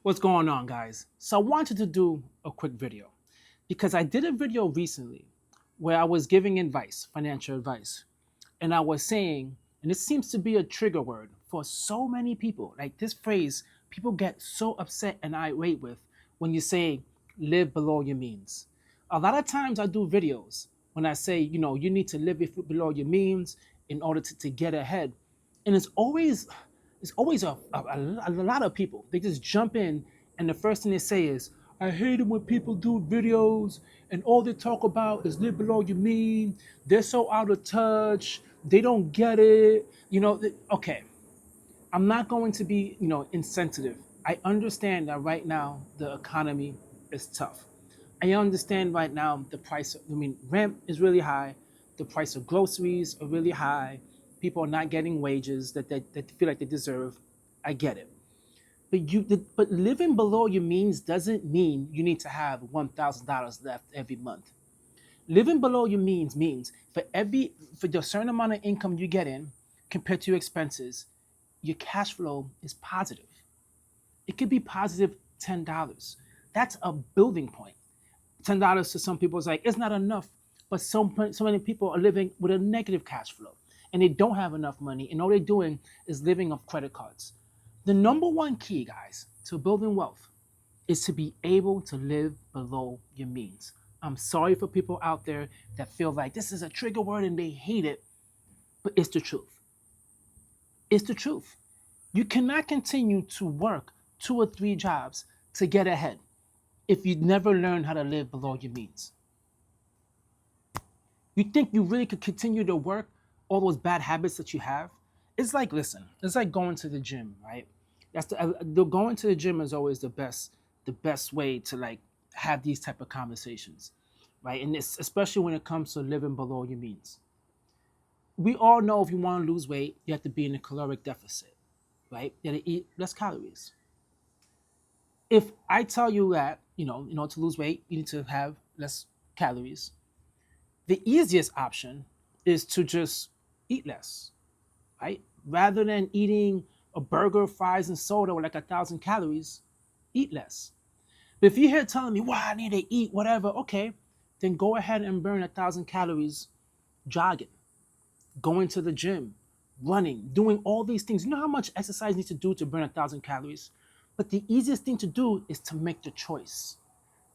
What's going on, guys? So I wanted to do a quick video because I did a video recently where I was giving advice, financial advice, and I was saying, and it seems to be a trigger word for so many people. Like this phrase, people get so upset and irate with when you say live below your means. A lot of times I do videos when I say, you need to live below your means in order to get ahead. And it's always a lot of people. They just jump in, and the first thing they say is, I hate it when people do videos and all they talk about is live below your mean. They're so out of touch. They don't get it. Okay, I'm not going to be, insensitive. I understand that right now the economy is tough. I understand right now rent is really high. The price of groceries are really high. People are not getting wages that feel like they deserve. I get it. But living below your means doesn't mean you need to have $1,000 left every month. Living below your means for the certain amount of income you get in compared to your expenses, your cash flow is positive. It could be positive $10. That's a building point. $10 to some people is like it's not enough, but so many people are living with a negative cash flow and they don't have enough money, and all they're doing is living off credit cards. The number one key, guys, to building wealth is to be able to live below your means. I'm sorry for people out there that feel like this is a trigger word and they hate it, but it's the truth. It's the truth. You cannot continue to work 2 or 3 jobs to get ahead if you never learn how to live below your means. You think you really could continue to work all those bad habits that you have? Listen, it's like going to the gym, right? The going to the gym is always the best way to like have these type of conversations, right? And it's especially when it comes to living below your means. We all know if you want to lose weight, you have to be in a caloric deficit, right? You have to eat less calories. If I tell you that, in order to lose weight, you need to have less calories, the easiest option is to just eat less, right? Rather than eating a burger, fries, and soda with like 1,000 calories, eat less. But if you're here telling me, well, I need to eat whatever, okay, then go ahead and burn 1,000 calories jogging, going to the gym, running, doing all these things. You know how much exercise you need to do to burn 1,000 calories? But the easiest thing to do is to make the choice.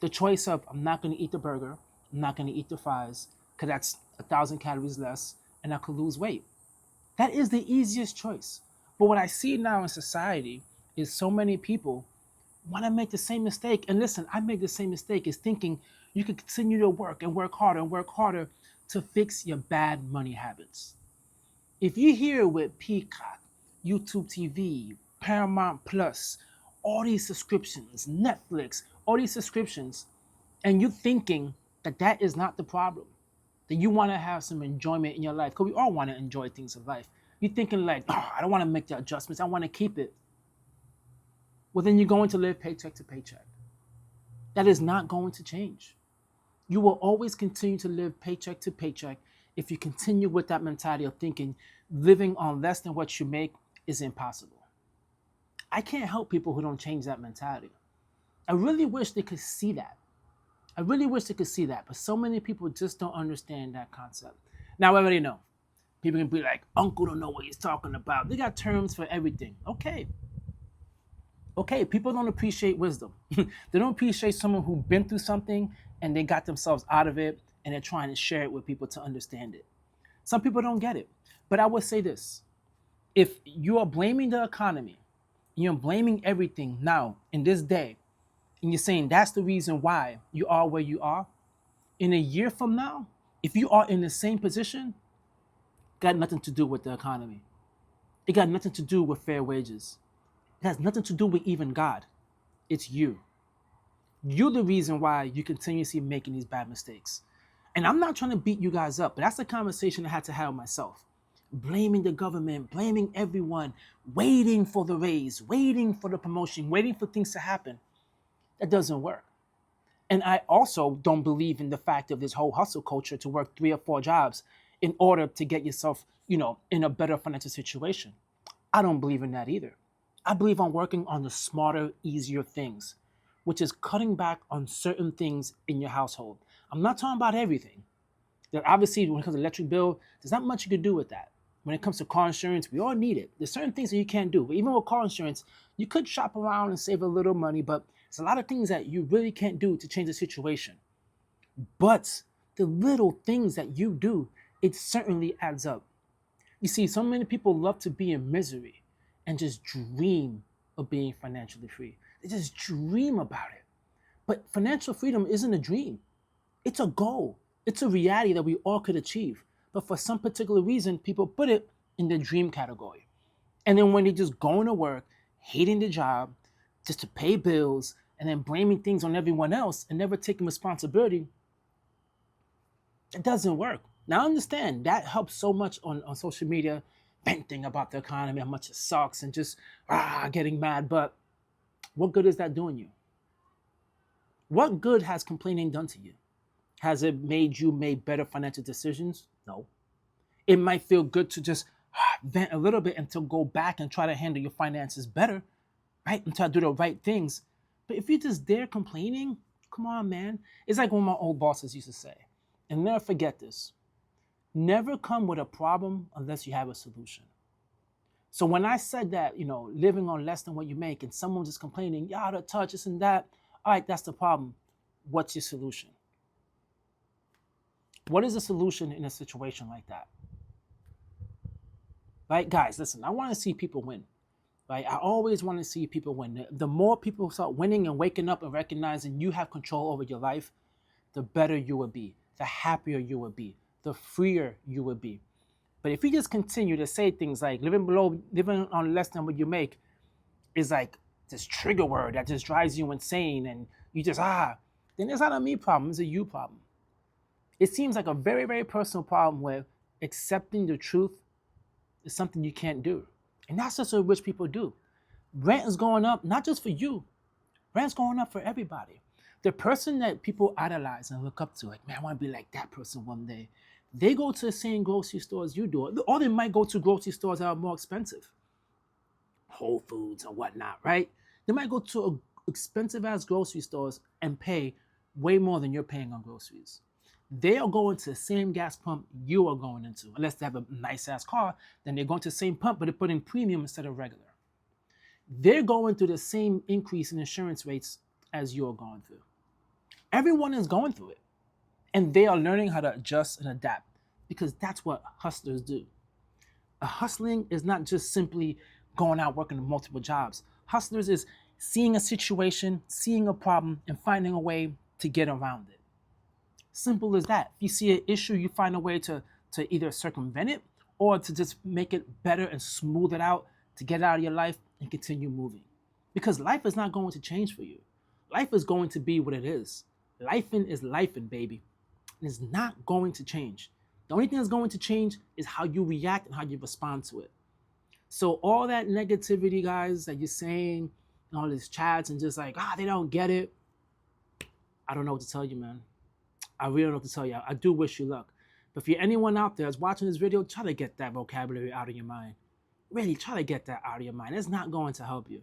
The choice of I'm not going to eat the burger, I'm not going to eat the fries, because that's 1,000 calories less, and I could lose weight. That is the easiest choice. But what I see now in society is so many people want to make the same mistake. And listen, I make the same mistake is thinking you can continue to work and work harder to fix your bad money habits. If you hear with Peacock, YouTube TV, Paramount Plus, all these subscriptions, Netflix, all these subscriptions, and you're thinking that that is not the problem, that you want to have some enjoyment in your life, because we all want to enjoy things in life. You're thinking like, oh, I don't want to make the adjustments, I want to keep it. Well, then you're going to live paycheck to paycheck. That is not going to change. You will always continue to live paycheck to paycheck if you continue with that mentality of thinking living on less than what you make is impossible. I can't help people who don't change that mentality. I really wish they could see that. I really wish they could see that, but so many people just don't understand that concept. Now, I already know. People can be like, Uncle don't know what he's talking about. They got terms for everything. Okay, people don't appreciate wisdom. They don't appreciate someone who's been through something and they got themselves out of it and they're trying to share it with people to understand it. Some people don't get it. But I would say this. If you are blaming the economy, you're blaming everything now in this day, and you're saying that's the reason why you are where you are, in a year from now, if you are in the same position, it got nothing to do with the economy. It got nothing to do with fair wages. It has nothing to do with even God. It's you. You're the reason why you continuously making these bad mistakes. And I'm not trying to beat you guys up, but that's the conversation I had to have with myself. Blaming the government, blaming everyone, waiting for the raise, waiting for the promotion, waiting for things to happen. That doesn't work. And I also don't believe in the fact of this whole hustle culture to work 3 or 4 jobs in order to get yourself, in a better financial situation. I don't believe in that either. I believe on working on the smarter, easier things, which is cutting back on certain things in your household. I'm not talking about everything. There obviously, when it comes to electric bill, there's not much you can do with that. When it comes to car insurance, we all need it. There's certain things that you can't do. But even with car insurance, you could shop around and save a little money, but there's a lot of things that you really can't do to change the situation. But the little things that you do, it certainly adds up. You see, so many people love to be in misery and just dream of being financially free. They just dream about it. But financial freedom isn't a dream, it's a goal. It's a reality that we all could achieve. But for some particular reason, people put it in the dream category. And then when they just going to work, hating the job, just to pay bills, and then blaming things on everyone else and never taking responsibility, it doesn't work. Now I understand that helps so much on social media, venting about the economy, how much it sucks, and just getting mad. But what good is that doing you? What good has complaining done to you? Has it made you make better financial decisions? No. It might feel good to just vent a little bit and to go back and try to handle your finances better, right? And try to do the right things. But if you're just there complaining, come on, man. It's like what my old bosses used to say. And never forget this. Never come with a problem unless you have a solution. So when I said that, living on less than what you make and someone just complaining, yeah, out of touch, this and that, all right, that's the problem. What's your solution? What is the solution in a situation like that? Right, guys, listen, I want to see people win. Right? I always want to see people win. The more people start winning and waking up and recognizing you have control over your life, the better you will be, the happier you will be, the freer you will be. But if you just continue to say things like living on less than what you make is like this trigger word that just drives you insane and you just, then it's not a me problem, it's a you problem. It seems like a very, very personal problem where accepting the truth is something you can't do. And that's just what rich people do. Rent is going up, not just for you. Rent's going up for everybody. The person that people idolize and look up to, like, man, I want to be like that person one day. They go to the same grocery stores you do. Or they might go to grocery stores that are more expensive. Whole Foods and whatnot, right? They might go to expensive ass grocery stores and pay way more than you're paying on groceries. They are going to the same gas pump you are going into. Unless they have a nice ass car, then they're going to the same pump, but they put in premium instead of regular. They're going through the same increase in insurance rates as you're going through. Everyone is going through it. And they are learning how to adjust and adapt because that's what hustlers do. A hustling is not just simply going out working multiple jobs. Hustlers is seeing a situation, seeing a problem, and finding a way to get around it. Simple as that. If you see an issue, you find a way to either circumvent it or to just make it better and smooth it out to get it out of your life and continue moving. Because life is not going to change for you. Life is going to be what it is. Lifing is lifing, baby. And it's not going to change. The only thing that's going to change is how you react and how you respond to it. So all that negativity, guys, that you're saying, and all these chats and just like, they don't get it. I don't know what to tell you, man. I really don't know what to tell you. I do wish you luck. But if you're anyone out there that's watching this video, try to get that vocabulary out of your mind. Really, try to get that out of your mind. It's not going to help you.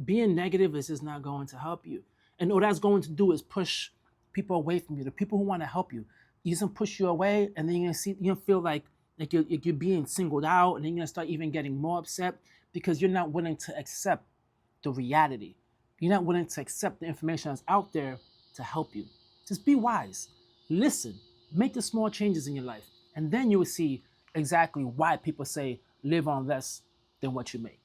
Being negative is just not going to help you. And all that's going to do is push people away from you. The people who want to help you, you just push you away, and then you're gonna feel like you're being singled out, and then you're gonna start even getting more upset because you're not willing to accept the reality. You're not willing to accept the information that's out there to help you. Just be wise. Listen. Make the small changes in your life, and then you will see exactly why people say live on less than what you make.